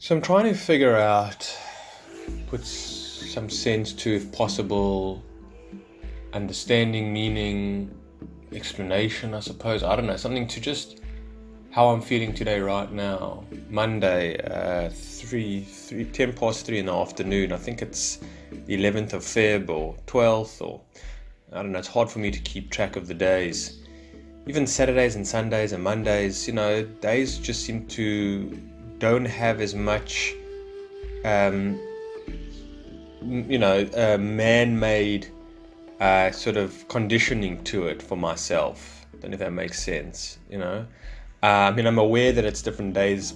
So I'm trying to figure out, put some sense to, if possible, understanding, meaning, explanation, I suppose. I don't know, something to just how I'm feeling today, right now. Monday, 10 past 3 in the afternoon. I think it's the 11th of Feb or 12th, or I don't know. It's hard for me to keep track of the days. Even Saturdays and Sundays and Mondays, days just seem to don't have as much, man-made sort of conditioning to it for myself. Don't know if that makes sense, I'm aware that it's different days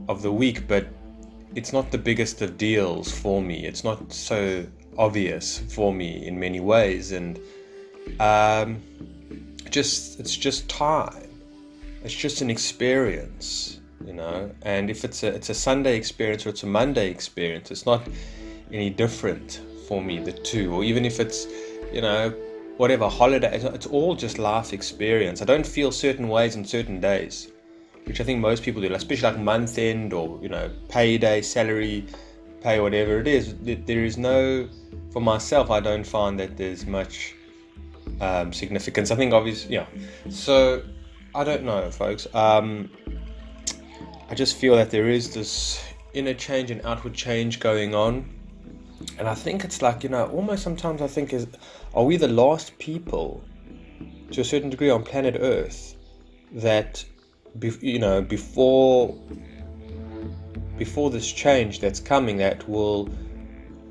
of the week, but it's not the biggest of deals for me. It's not so obvious for me in many ways, and it's just time. It's just an experience, and if it's a Sunday experience or it's a Monday experience, it's not any different for me, the two. Or even if it's whatever holiday, it's all just life experience. I don't feel certain ways on certain days, which I think most people do, especially like month end or payday, salary pay, whatever it is. There is no, for myself, I don't find that there's much significance. I think obviously, so I don't know, folks. I just feel that there is this inner change and outward change going on, and I think it's like, almost sometimes I think, are we the last people to a certain degree on planet Earth that before this change that's coming, that will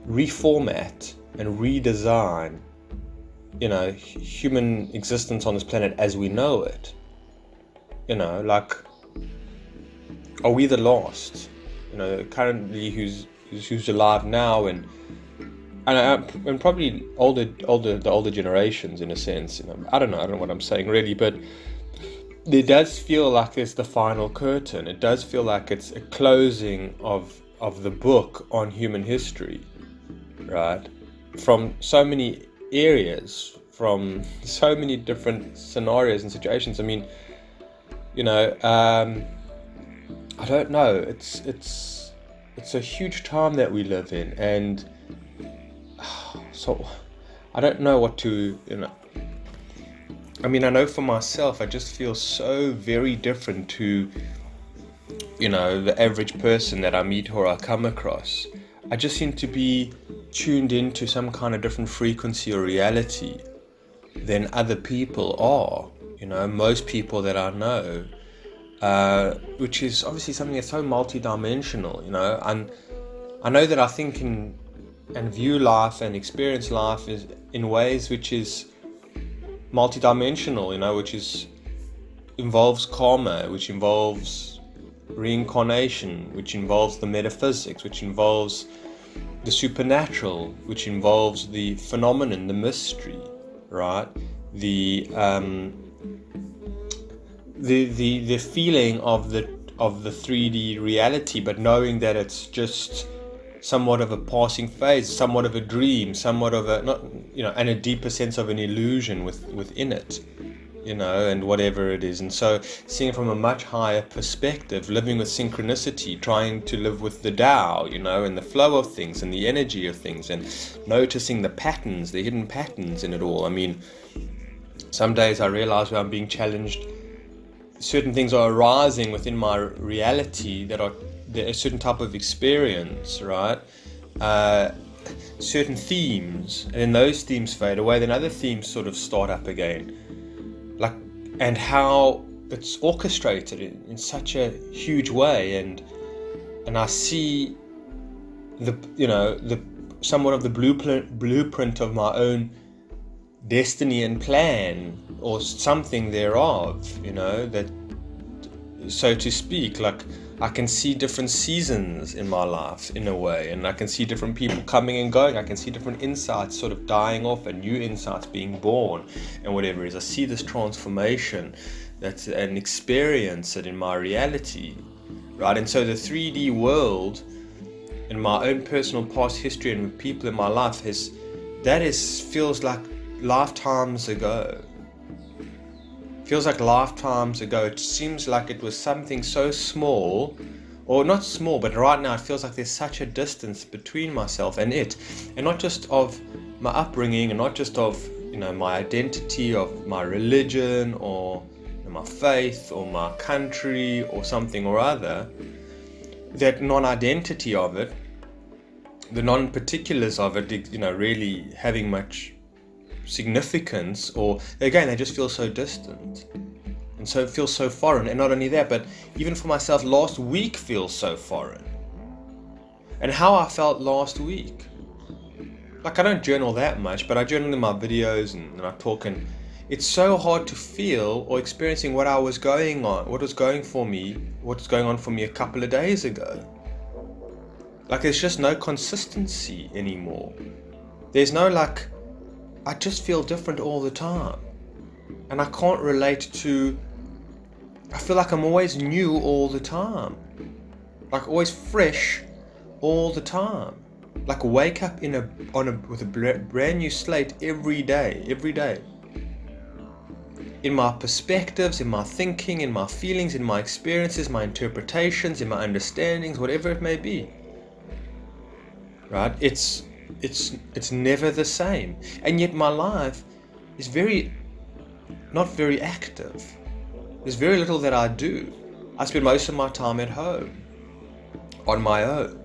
reformat and redesign human existence on this planet as we know it. Are we the last? Currently, who's alive now, and probably the older generations, in a sense. I don't know what I'm saying really, but it does feel like it's the final curtain. It does feel like it's a closing of the book on human history, right? From so many areas, from so many different scenarios and situations. I mean, I don't know. It's a huge time that we live in, and so I don't know what to. I mean, I know for myself, I just feel so very different to, the average person that I meet or I come across. I just seem to be tuned into some kind of different frequency or reality than other people are. Most people that I know, which is obviously something that's so multidimensional, and I know that I think and view life and experience life is in ways which is multidimensional, which involves karma, which involves reincarnation, which involves the metaphysics, which involves the supernatural, which involves the phenomenon, the mystery, right? The feeling of the 3D reality, but knowing that it's just somewhat of a passing phase, somewhat of a dream, somewhat of and a deeper sense of an illusion within it, and whatever it is. And so seeing it from a much higher perspective, living with synchronicity, trying to live with the Tao, and the flow of things and the energy of things, and noticing the patterns, the hidden patterns in it all. I mean, some days I realize where I'm being challenged. Certain things are arising within my reality that are a certain type of experience, right? Certain themes, and then those themes fade away, then other themes sort of start up again. And how it's orchestrated in such a huge way, and I see the somewhat of the blueprint of my own destiny and plan, or something thereof, that, so to speak, like I can see different seasons in my life in a way, and I can see different people coming and going. I can see different insights sort of dying off and new insights being born, and whatever it is. I see this transformation that's an experience it in my reality, right? And so the 3D world in my own personal past history and with people in my life feels like lifetimes ago. Feels like lifetimes ago. It seems like it was something so small or not small, but right now it feels like there's such a distance between myself and it, and not just of my upbringing, and not just of my identity, of my religion, or my faith, or my country, or something or other. That non-identity of it, the non-particulars of it, really having much significance, or again, they just feel so distant, and so it feels so foreign. And not only that, but even for myself, last week feels so foreign. And how I felt last week, like, I don't journal that much, but I journal in my videos, and I talk, and it's so hard to feel or experiencing what was going on for me a couple of days ago. Like, there's just no consistency anymore. There's no, like, I just feel different all the time. And I can't relate to, I feel like I'm always new all the time. Like, always fresh all the time. Like, wake up with a brand new slate every day. In my perspectives, in my thinking, in my feelings, in my experiences, my interpretations, in my understandings, whatever it may be. Right? It's never the same. And yet my life is not very active. There's very little that I do. I spend most of my time at home, on my own.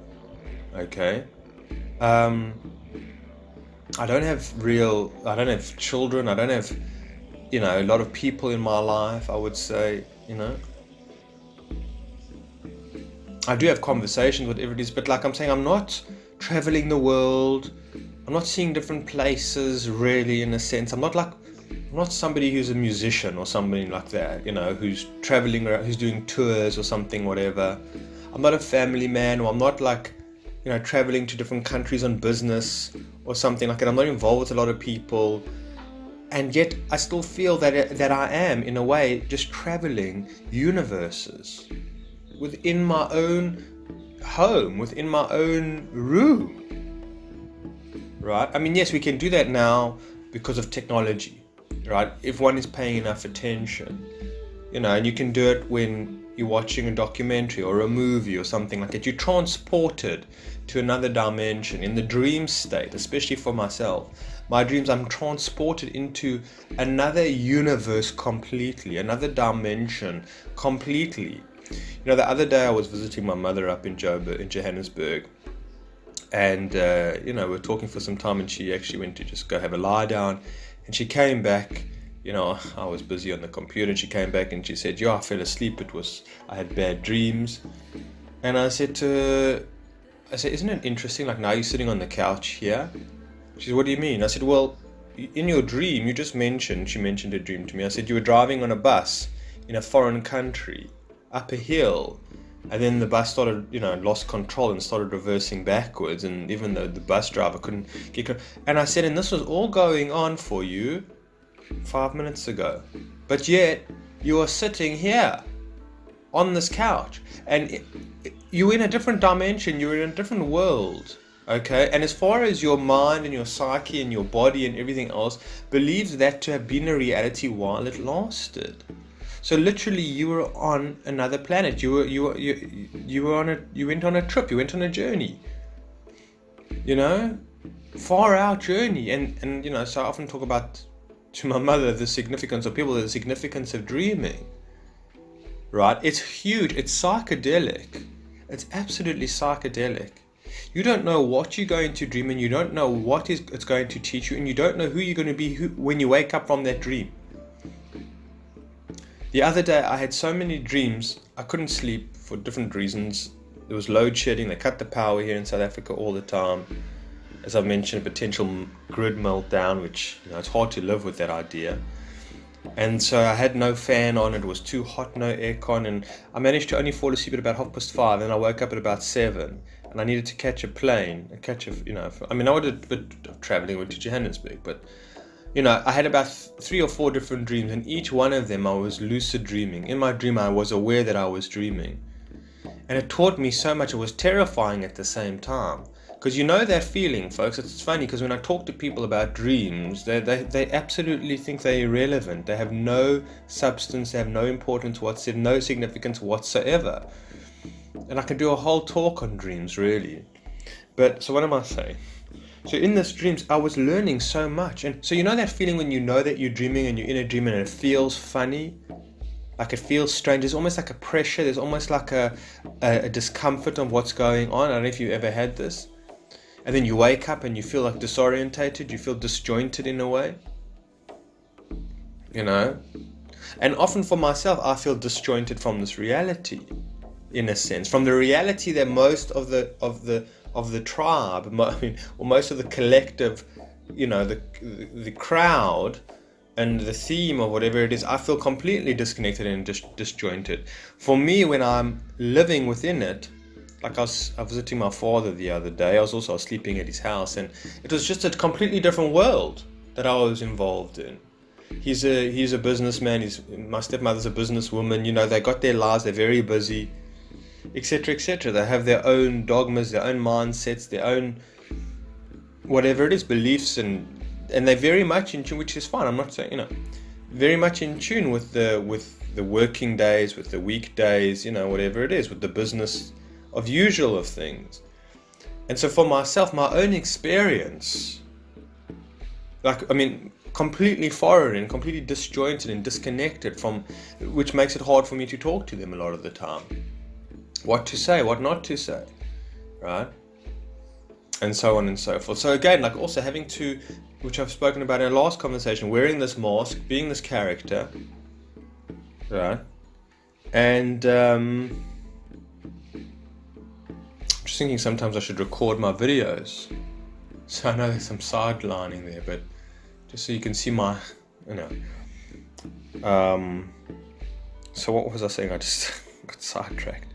Okay? I don't have children, I don't have, a lot of people in my life, I would say, I do have conversations, whatever it is, but like I'm saying, I'm not traveling the world, I'm not seeing different places, really, in a sense. I'm not somebody who's a musician or somebody like that, who's traveling around, who's doing tours or something, whatever. I'm not a family man, or I'm not like, traveling to different countries on business or something like that. I'm not involved with a lot of people, and yet I still feel that I am, in a way, just traveling universes within my own home, within my own room. Right? I mean, yes, we can do that now because of technology, right? If one is paying enough attention, and you can do it when you're watching a documentary or a movie or something like that. You're transported to another dimension in the dream state, especially for myself. My dreams, I'm transported into another universe completely, another dimension completely. The other day I was visiting my mother up in Johannesburg, and we were talking for some time, and she actually went to just go have a lie down, and she came back. I was busy on the computer, and she came back and she said, I fell asleep, I had bad dreams. And I said to her, isn't it interesting, like, now you're sitting on the couch here? She said, what do you mean? I said, well, in your dream, she mentioned a dream to me. I said, you were driving on a bus in a foreign country, up a hill, and then the bus started, lost control and started reversing backwards, and even though the bus driver couldn't get control. And I said, and this was all going on for you 5 minutes ago, but yet you are sitting here on this couch, and you're in a different dimension, you're in a different world, okay? And as far as your mind and your psyche and your body and everything else believes that to have been a reality while it lasted. So literally, you were on another planet. You went on a trip. You went on a journey. Far out journey. And so I often talk about to my mother the significance of dreaming. Right? It's huge. It's psychedelic. It's absolutely psychedelic. You don't know what you're going to dream, and you don't know what it's going to teach you, and you don't know who you're going to be when you wake up from that dream. The other day I had so many dreams, I couldn't sleep for different reasons. There was load shedding, they cut the power here in South Africa all the time. As I mentioned, a potential grid meltdown, which it's hard to live with that idea. And so I had no fan on, it was too hot, no aircon, and I managed to only fall asleep at about 5:30, and I woke up at about 7, and I needed to catch a plane, I wanted a bit of traveling, went to Johannesburg, but I had about 3 or 4 different dreams, and each one of them I was lucid dreaming. In my dream, I was aware that I was dreaming. And it taught me so much. It was terrifying at the same time. Because that feeling, folks. It's funny, because when I talk to people about dreams, they absolutely think they're irrelevant. They have no substance, they have no importance whatsoever, no significance whatsoever. And I can do a whole talk on dreams, really. But, so what am I saying? So in this dreams, I was learning so much. And so you know that feeling when you know that you're dreaming and you're in a dream and it feels funny? Like it feels strange. There's almost like a pressure. There's almost like a discomfort of what's going on. I don't know if you've ever had this. And then you wake up and you feel like disorientated. You feel disjointed in a way. You know? And often for myself, I feel disjointed from this reality, in a sense. From the reality that most of the tribe, or most of the collective, you know, the crowd and the theme of whatever it is, I feel completely disconnected and disjointed. For me, when I'm living within it, like I was visiting my father the other day. I was sleeping at his house, and it was just a completely different world that I was involved in. He's a businessman. My stepmother's a businesswoman. You know, they got their lives. They're very busy, etc., etc. They have their own dogmas, their own mindsets, their own whatever it is, beliefs, and they're very much in tune, which is fine. I'm not saying, you know, very much in tune with the working days, with the weekdays, you know, whatever it is, with the business of usual of things. And so for myself, my own experience, completely foreign and completely disjointed and disconnected from, which makes it hard for me to talk to them a lot of the time. What to say, what not to say, right? And so on and so forth. So again, like also having to, which I've spoken about in our last conversation, wearing this mask, being this character, right? And just thinking sometimes I should record my videos. So I know there's some sidelining there, but just so you can see my, you know. So what was I saying? I just got sidetracked.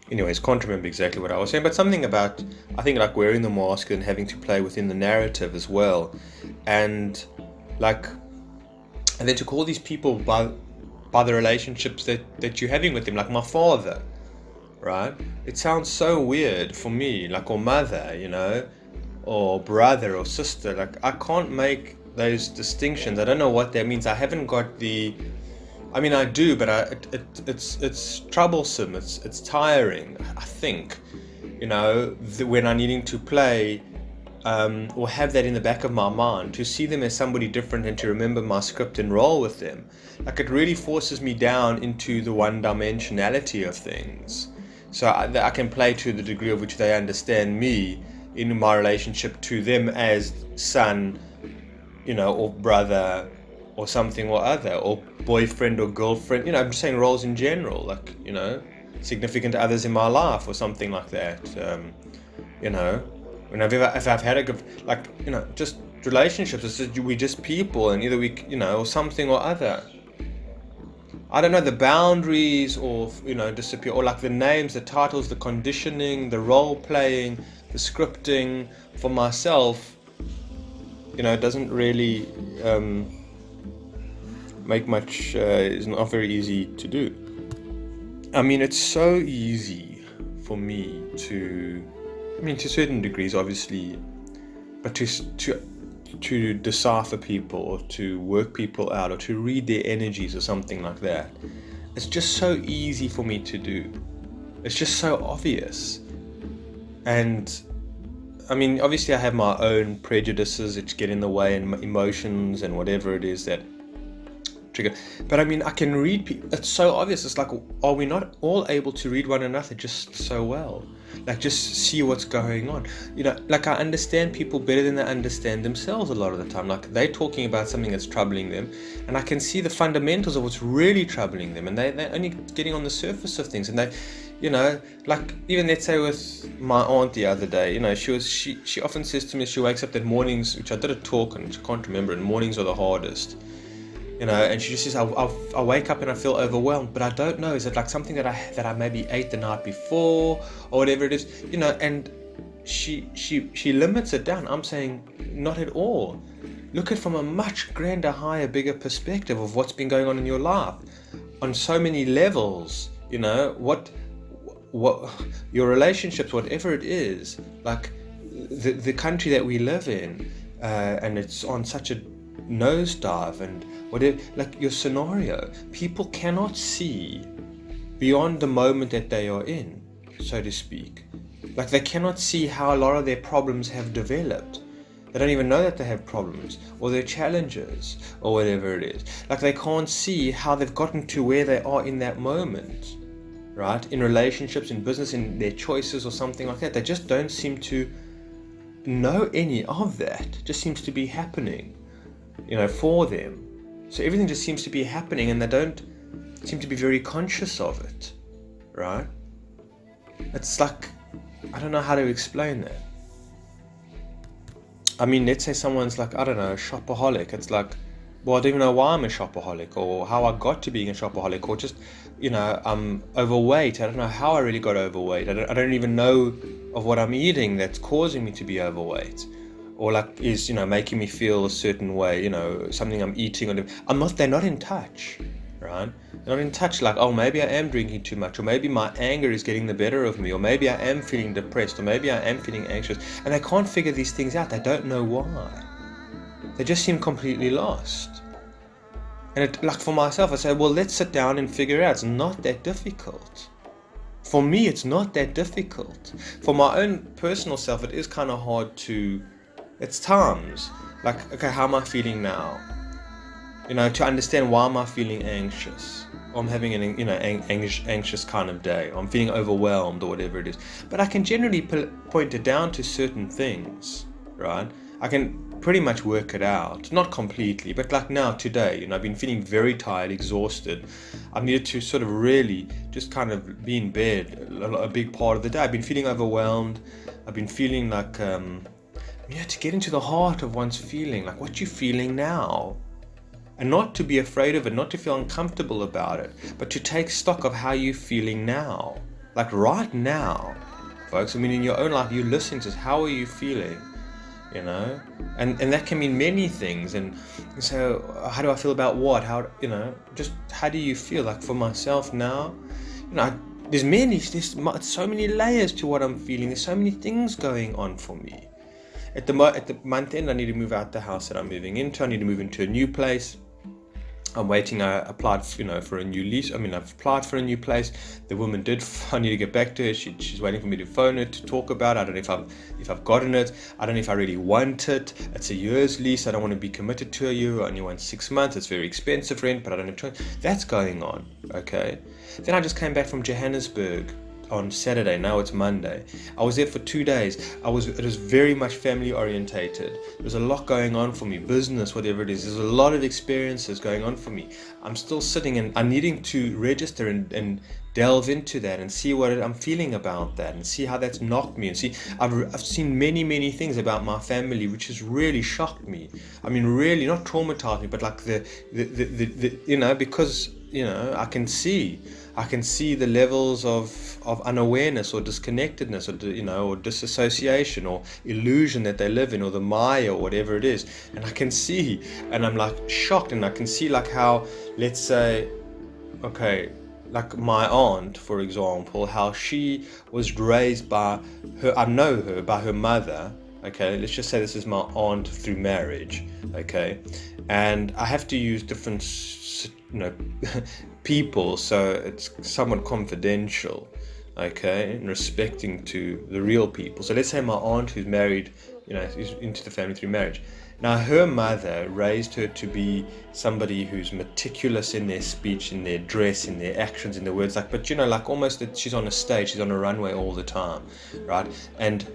Anyways, can't remember exactly what I was saying, but something about, I think, like wearing the mask and having to play within the narrative as well. And then to call these people by the relationships that you're having with them, like my father, right? It sounds so weird for me, like, or mother, you know, or brother or sister. Like, I can't make those distinctions. I don't know what that means. I haven't got I do, but it's troublesome. It's tiring, I think, you know, when I'm needing to play or have that in the back of my mind, to see them as somebody different and to remember my script and roll with them. Like, it really forces me down into the one-dimensionality of things. So I can play to the degree of which they understand me in my relationship to them as son, you know, or brother, or something or other, or boyfriend or girlfriend. You know, I'm just saying roles in general, like, you know, significant others in my life or something like that. You know, if I've had a good, like, you know, just relationships, it's just, we just people, and either we, you know, or something or other. I don't know, the boundaries, or, you know, disappear, or like the names, the titles, the conditioning, the role playing, the scripting for myself, you know, it doesn't really make much, is not very easy to do. I mean, it's so easy for me to certain degrees, obviously, but to decipher people, or to work people out, or to read their energies or something like that. It's just so easy for me to do. It's just so obvious. And I mean, obviously I have my own prejudices which get in the way, and emotions and whatever it is that trigger. But I mean, I can read people. It's so obvious. It's like, are we not all able to read one another just so well? Like, just see what's going on. You know, like, I understand people better than they understand themselves a lot of the time. Like, they're talking about something that's troubling them, and I can see the fundamentals of what's really troubling them, and they're only getting on the surface of things. And they, you know, like, even let's say with my aunt the other day, you know, she often says to me, she wakes up that mornings, which I did a talk and I can't remember, and mornings are the hardest. You know, and she just says, I wake up and I feel overwhelmed, but I don't know, is it like something that I maybe ate the night before, or whatever it is, you know? And she limits it down. I'm saying, not at all. Look at it from a much grander, higher, bigger perspective of what's been going on in your life on so many levels. You know, what your relationships, whatever it is, like the country that we live in, and it's on such a nosedive and whatever, like your scenario. People cannot see beyond the moment that they are in, so to speak. Like they cannot see how a lot of their problems have developed. They don't even know that they have problems or their challenges or whatever it is. Like they can't see how they've gotten to where they are in that moment, right? In relationships, in business, in their choices or something like that. They just don't seem to know any of that. It just seems to be happening, for them. So everything just seems to be happening and they don't seem to be very conscious of it, right? It's like, I don't know how to explain that. I mean, let's say someone's like, I don't know, a shopaholic. It's like, well, I don't even know why I'm a shopaholic or how I got to being a shopaholic, or just, I'm overweight. I don't know how I really got overweight. I don't even know of what I'm eating that's causing me to be overweight, or like is, making me feel a certain way, something I'm eating. They're not in touch, right? They're not in touch. Like, oh, maybe I am drinking too much, or maybe my anger is getting the better of me, or maybe I am feeling depressed, or maybe I am feeling anxious, and they can't figure these things out. They don't know why. They just seem completely lost. And like for myself, I say, well, let's sit down and figure it out. It's not that difficult. For me, it's not that difficult. For my own personal self, it is kind of hard it's times. Like, okay, how am I feeling now? To understand why am I feeling anxious? Or I'm having an anxious kind of day. Or I'm feeling overwhelmed or whatever it is. But I can generally point it down to certain things, right? I can pretty much work it out. Not completely, but like now, today, I've been feeling very tired, exhausted. I've needed to sort of really just kind of be in bed a big part of the day. I've been feeling overwhelmed. I've been feeling like, to get into the heart of one's feeling, like what you're feeling now. And not to be afraid of it, not to feel uncomfortable about it, but to take stock of how you're feeling now. Like right now, folks, in your own life, you listen to this, how are you feeling? And that can mean many things. And so how do I feel about what? How, just how do you feel? Like for myself now, there's so many layers to what I'm feeling. There's so many things going on for me. At the month end, I need to move out the house that I'm moving into. I need to move into a new place. I'm waiting. I applied, for a new lease. I've applied for a new place. The woman did. I need to get back to her. She's waiting for me to phone her to talk about it. I don't know if I've gotten it. I don't know if I really want it. It's a year's lease. I don't want to be committed to a year. I only want 6 months. It's very expensive rent, but I don't have choice. That's going on. Okay. Then I just came back from Johannesburg on Saturday. Now it's Monday. I was there for 2 days. It was very much family orientated. There's a lot going on for me, business, whatever it is. There's a lot of experiences going on for me. I'm still sitting and I'm needing to register and delve into that and see what I'm feeling about that and see how that's knocked me, and see I've seen many things about my family which has really shocked me. Really not traumatized me, but like the because I can see the levels of unawareness or disconnectedness or disassociation or illusion that they live in, or the Maya or whatever it is. And I can see, and I'm like shocked, and I can see like how, let's say, okay, like my aunt, for example, how she was raised by I know her by her mother. Okay, let's just say this is my aunt through marriage. Okay, and I have to use different people, so it's somewhat confidential, okay, in respecting to the real people. So let's say my aunt who's married, is into the family through marriage. Now her mother raised her to be somebody who's meticulous in their speech, in their dress, in their actions, in their words, but like almost that she's on a stage, she's on a runway all the time, right? And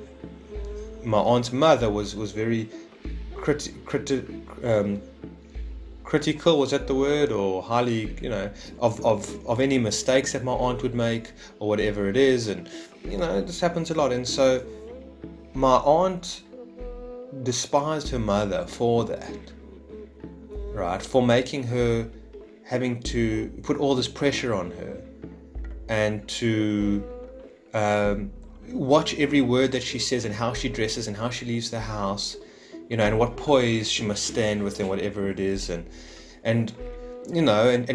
my aunt's mother was very critical, was that the word, or highly, of any mistakes that my aunt would make or whatever it is. And this happens a lot. And so my aunt despised her mother for that, right? For making her, having to put all this pressure on her and to watch every word that she says and how she dresses and how she leaves the house, and what poise she must stand with and whatever it is, and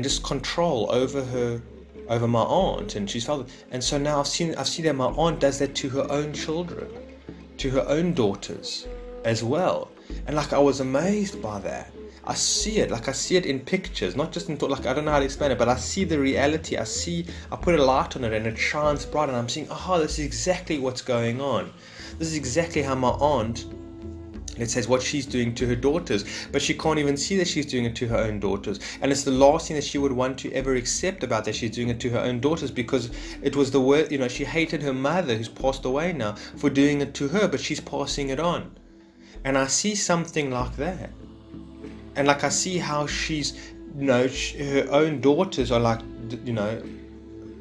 just control over my aunt, and she's father. And so now I've seen that my aunt does that to her own children, to her own daughters as well. And like I was amazed by that. I see it, like I see it in pictures, not just in thought, like I don't know how to explain it, but I see the reality. I put a light on it and it shines bright, and I'm seeing, this is exactly what's going on. This is exactly how my aunt, it says what she's doing to her daughters, but she can't even see that she's doing it to her own daughters. And it's the last thing that she would want to ever accept about that she's doing it to her own daughters, because it was the word, she hated her mother, who's passed away now, for doing it to her, but she's passing it on. And I see something like that. And like I see how she's, her own daughters are like,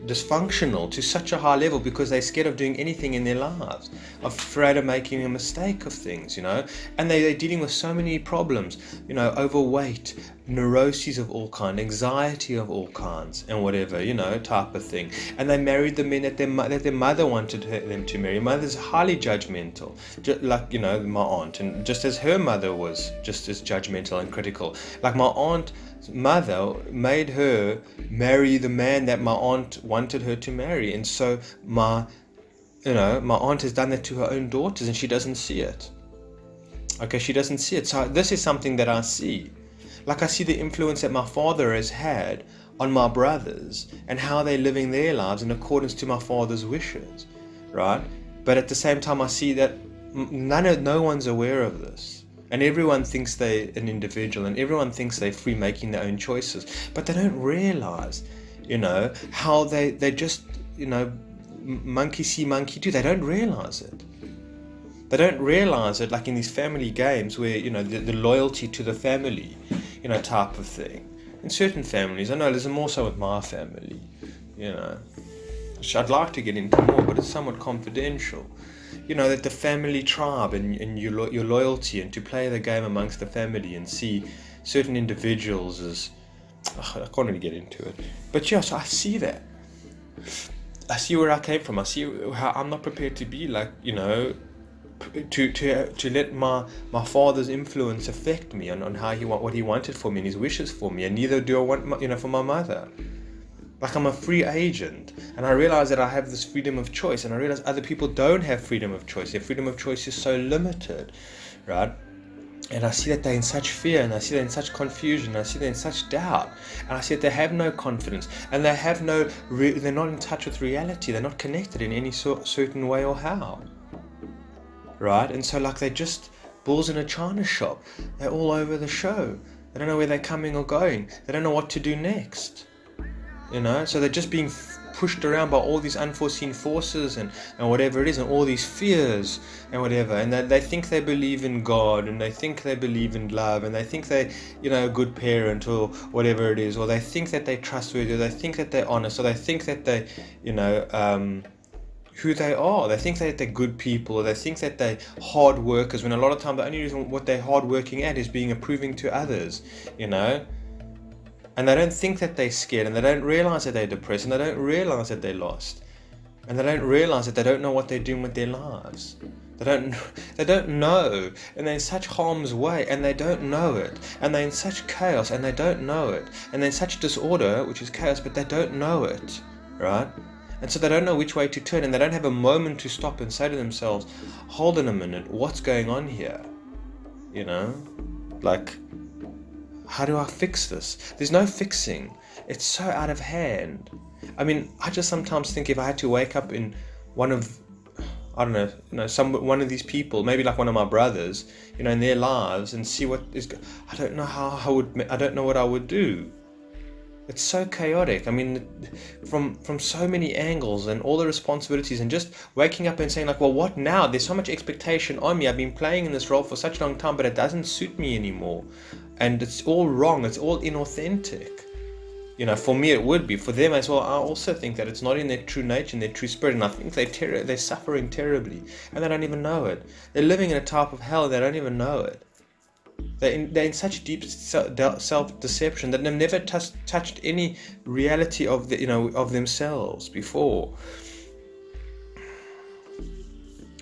dysfunctional to such a high level because they're scared of doing anything in their lives, afraid of making a mistake of things, and they're dealing with so many problems, overweight, neuroses of all kinds, anxiety of all kinds, and whatever, type of thing. And they married the men that their mother wanted them to marry. Mother's highly judgmental, just like, my aunt, and just as her mother was just as judgmental and critical. Like my aunt's mother made her marry the man that my aunt wanted her to marry, and so my aunt has done that to her own daughters, and she doesn't see it. Okay, she doesn't see it. So this is something that I see. Like I see the influence that my father has had on my brothers and how they're living their lives in accordance to my father's wishes, right? But at the same time, I see that no one's aware of this. And everyone thinks they're an individual, and everyone thinks they're free making their own choices. But they don't realize, how they just, monkey see, monkey do. They don't realize it. They don't realize it, like in these family games where, the loyalty to the family, type of thing. In certain families, I know there's more so with my family, which I'd like to get into more, but it's somewhat confidential. That the family tribe and your loyalty, and to play the game amongst the family and see certain individuals as, I can't really get into it. But yeah, so I see that. I see where I came from. I see how I'm not prepared to be like, to let my father's influence affect me on how what he wanted for me and his wishes for me, and neither do I want for my mother. Like I'm a free agent, and I realize that I have this freedom of choice, and I realize other people don't have freedom of choice. Their freedom of choice is so limited, right? And I see that they're in such fear, and I see they're in such confusion, and I see they're in such doubt, and I see that they have no confidence, and they have they're not in touch with reality. They're not connected in any certain way or how, right? And so like they're just bulls in a china shop. They're all over the show. They don't know where they're coming or going. They don't know what to do next. So they're just being pushed around by all these unforeseen forces and whatever it is, and all these fears and whatever, and they think they believe in God, and they think they believe in love, and they think they a good parent or whatever it is, or they think that they're trustworthy, or they think that they're honest, or they think that they who they are. They think that they're good people, or they think that they're hard workers, when a lot of time the only reason what they're hard working at is being approving to others, And they don't think that they're scared, and they don't realize that they're depressed, and they don't realize that they're lost, and they don't realize that they don't know what they're doing with their lives. They don't know, and they're in such harm's way, and they don't know it, and they're in such chaos, and they don't know it, and they're in such disorder, which is chaos, but they don't know it, right? And so they don't know which way to turn, and they don't have a moment to stop and say to themselves, hold on a minute, what's going on here? Like, how do I fix this? There's no fixing. It's so out of hand. I mean, I just sometimes think if I had to wake up in one of, I don't know, one of these people, maybe like one of my brothers, in their lives, and see what is, I don't know how I don't know what I would do. It's so chaotic. I mean, from so many angles, and all the responsibilities, and just waking up and saying like, well, what now? There's so much expectation on me. I've been playing in this role for such a long time, but it doesn't suit me anymore. And it's all wrong. It's all inauthentic. For me it would be. For them as well, I also think that it's not in their true nature, in their true spirit. And I think they're suffering terribly, and they don't even know it. They're living in a type of hell, they don't even know it. They're in such deep self-deception that they've never touched any reality of of themselves before.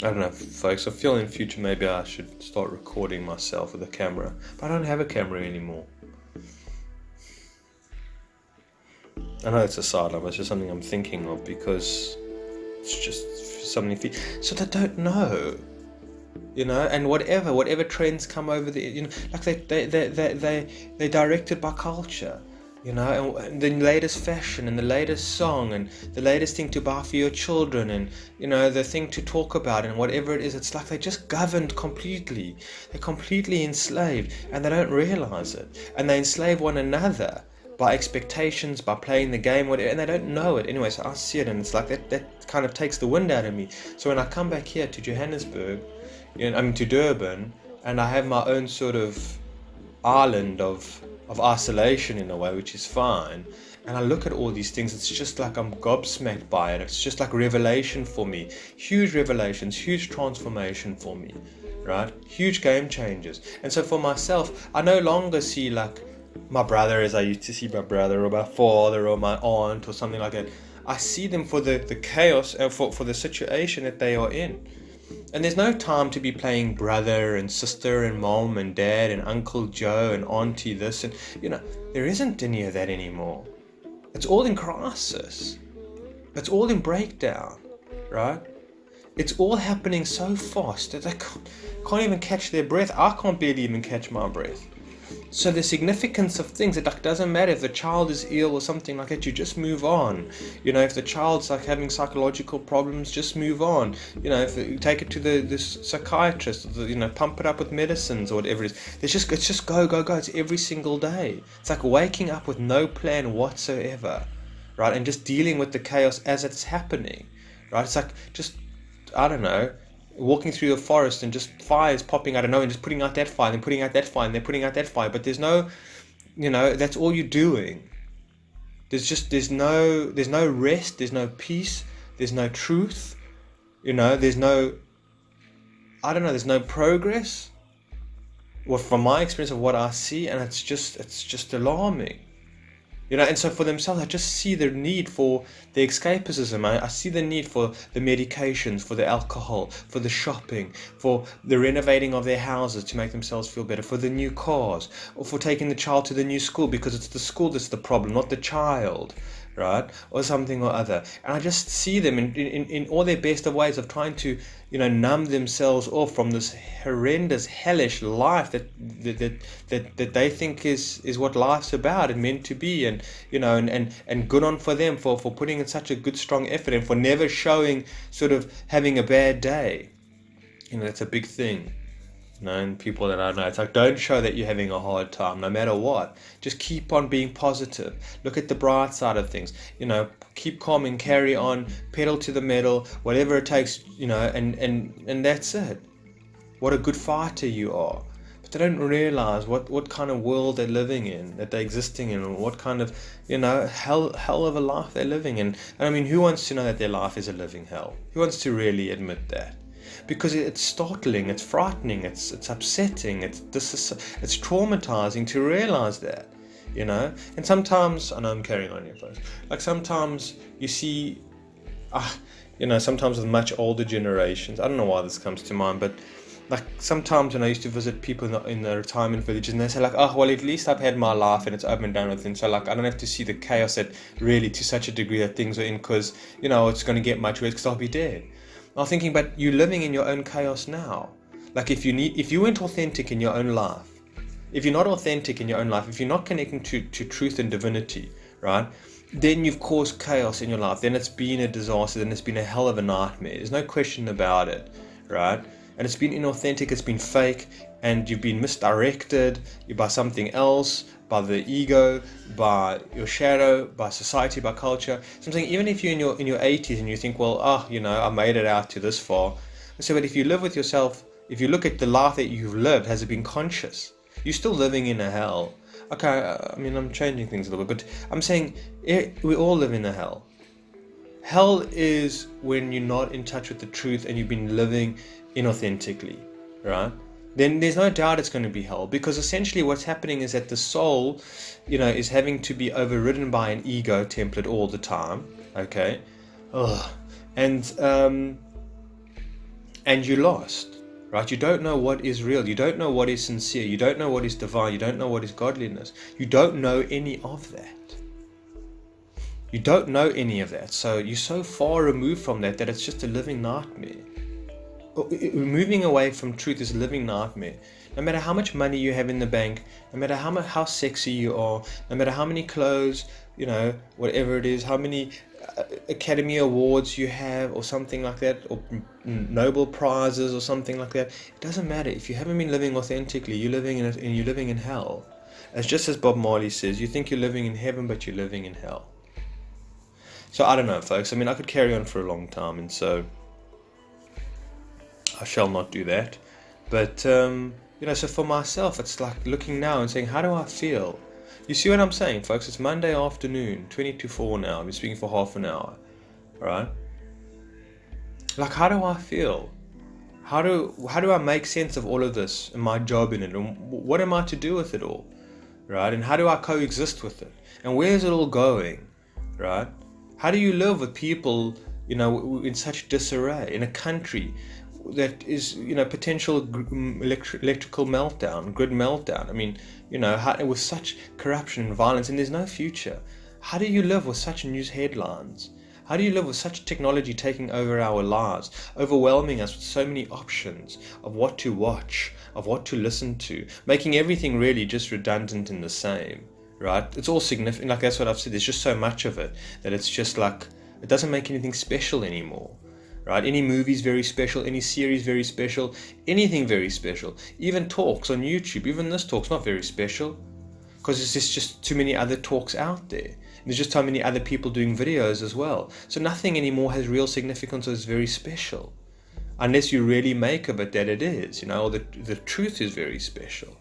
I don't know, folks. I feel in future maybe I should start recording myself with a camera, but I don't have a camera anymore. I know it's a sideline, but it's just something I'm thinking of, because it's just something. So they don't know. And whatever trends come over like they're directed by culture, and the latest fashion and the latest song and the latest thing to buy for your children, and the thing to talk about, and whatever it is. It's like they're just governed completely. They're completely enslaved, and they don't realize it, and they enslave one another by expectations, by playing the game, whatever, and they don't know it anyway. So I see it, and it's like that kind of takes the wind out of me. So when I come back here to Johannesburg, to Durban, and I have my own sort of island of isolation in a way, which is fine, and I look at all these things, it's just like I'm gobsmacked by it. It's just like revelation for me, huge revelations, huge transformation for me, right? Huge game changers. And so for myself, I no longer see like my brother as I used to see my brother, or my father, or my aunt, or something like that. I see them for the chaos, for the situation that they are in. And there's no time to be playing brother and sister and mom and dad and Uncle Joe and auntie this, and there isn't any of that anymore. It's all in crisis. It's all in breakdown, right? It's all happening so fast that they can't even catch their breath. I can't barely even catch my breath. So the significance of things, it doesn't matter if the child is ill or something like that, you just move on. If the child's like having psychological problems, just move on. If you take it to the psychiatrist, pump it up with medicines or whatever it is. It's just go. It's every single day. It's like waking up with no plan whatsoever, right? And just dealing with the chaos as it's happening, right? It's like just, I don't know, walking through the forest and just fires popping out of nowhere and just putting out that fire and putting out that fire and then putting out that fire, but there's no, that's all you're doing. There's no rest, there's no peace, there's no truth, there's no, there's no progress. Well, from my experience of what I see, and it's just alarming. And so for themselves, I just see the need for the escapism. I see the need for the medications, for the alcohol, for the shopping, for the renovating of their houses to make themselves feel better, for the new cars, or for taking the child to the new school, because it's the school that's the problem, not the child, right? Or something or other. And I just see them in all their best of ways of trying to, numb themselves off from this horrendous, hellish life that they think is what life's about and meant to be, and and good on for them for putting in such a good, strong effort, and for never showing sort of having a bad day. That's a big thing. And people that I know, it's like, don't show that you're having a hard time, no matter what. Just keep on being positive. Look at the bright side of things. Keep calm and carry on. Pedal to the metal, whatever it takes. And that's it. What a good fighter you are. But they don't realize what kind of world they're living in, that they're existing in, and what kind of hell of a life they're living in. And I mean, who wants to know that their life is a living hell? Who wants to really admit that? Because it's startling, it's frightening, it's upsetting, it's traumatizing to realize that, And sometimes, I know I'm carrying on here, folks. Like sometimes you see, sometimes with much older generations, I don't know why this comes to mind, but like sometimes when I used to visit people in the retirement villages, and they say like, oh well, at least I've had my life and it's up and down with things, so like I don't have to see the chaos that really to such a degree that things are in, because it's going to get much worse because I'll be dead. I'm thinking, but you're living in your own chaos now. Like if you weren't authentic in your own life, if you're not authentic in your own life, if you're not connecting to truth and divinity, right, then you've caused chaos in your life. Then it's been a disaster. Then it's been a hell of a nightmare. There's no question about it, right? And it's been inauthentic. It's been fake, and you've been misdirected by something else, by the ego, by your shadow, by society, by culture. Something, even if you're in your 80s and you think, well, I made it out to this far. So, but if you live with yourself, if you look at the life that you've lived, has it been conscious? You're still living in a hell. Okay, I mean, I'm changing things a little bit, but I'm saying we all live in a hell. Hell is when you're not in touch with the truth and you've been living inauthentically, right? Then there's no doubt it's going to be hell, because essentially what's happening is that the soul, is having to be overridden by an ego template all the time, okay? And you're lost, right? You don't know what is real. You don't know what is sincere. You don't know what is divine. You don't know what is godliness. You don't know any of that. You don't know any of that. So you're so far removed from that it's just a living nightmare. moving away from truth is a living nightmare. No matter how much money you have in the bank, no matter how sexy you are, no matter how many clothes, whatever it is, how many Academy Awards you have or something like that, or Nobel Prizes or something like that, it doesn't matter. If you haven't been living authentically, you're living in hell. As just as Bob Marley says, you think you're living in heaven, but you're living in hell. So I don't know, folks. I mean, I could carry on for a long time, and so I shall not do that. But so for myself, it's like looking now and saying, how do I feel? You see what I'm saying, folks? It's Monday afternoon, 20 to 4 now. I've been speaking for half an hour. All right? Like, how do I feel? How do I make sense of all of this and my job in it? And what am I to do with it all? Right? And how do I coexist with it? And where is it all going? Right? How do you live with people, in such disarray, in a country that is, potential electrical meltdown, grid meltdown? I mean, with such corruption and violence, and there's no future. How do you live with such news headlines? How do you live with such technology taking over our lives, overwhelming us with so many options of what to watch, of what to listen to, making everything really just redundant and the same, right? It's all significant, like that's what I've said, there's just so much of it that it's just like, it doesn't make anything special anymore. Right? Any movie's very special, any series very special, anything very special. Even talks on YouTube, even this talk's not very special because there's just too many other talks out there. And there's just so many other people doing videos as well. So nothing anymore has real significance or is very special. Unless you really make of it that it is, or the truth is very special.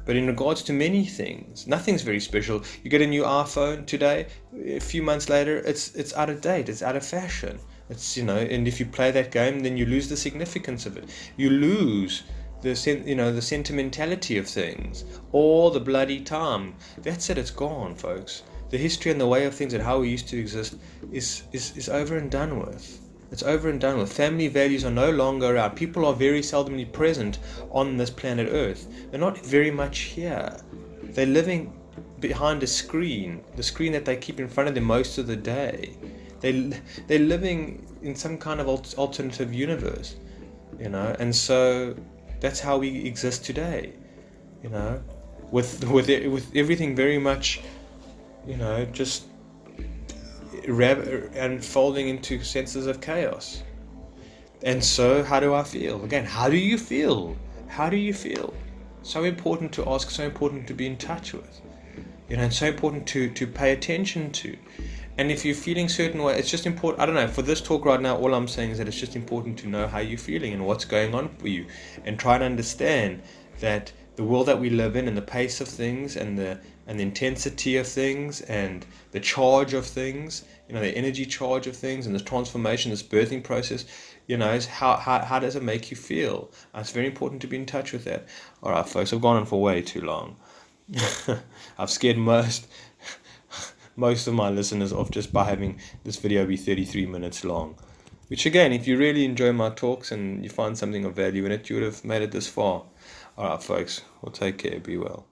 But in regards to many things, nothing's very special. You get a new iPhone today, a few months later, it's out of date, it's out of fashion. It's, and if you play that game, then you lose the significance of it. You lose the sentimentality of things all the bloody time. That's it, it's gone, folks. The history and the way of things and how we used to exist is over and done with. It's over and done with. Family values are no longer around. People are very seldomly present on this planet Earth. They're not very much here. They're living behind a screen, the screen that they keep in front of them most of the day. They're living in some kind of alternative universe, and so that's how we exist today, with everything very much, just unfolding into senses of chaos. And so, how do I feel? Again, how do you feel? How do you feel? So important to ask, so important to be in touch with, and so important to pay attention to. And if you're feeling certain way, it's just important. I don't know, for this talk right now, all I'm saying is that it's just important to know how you're feeling and what's going on for you, and try to understand that the world that we live in and the pace of things and the intensity of things and the charge of things, the energy charge of things and this transformation, this birthing process, is how does it make you feel? It's very important to be in touch with that. All right, folks, I've gone on for way too long. I've scared most of my listeners off just by having this video be 33 minutes long, which again, if you really enjoy my talks and you find something of value in it, you would have made it this far. All right, folks, well, take care, be well.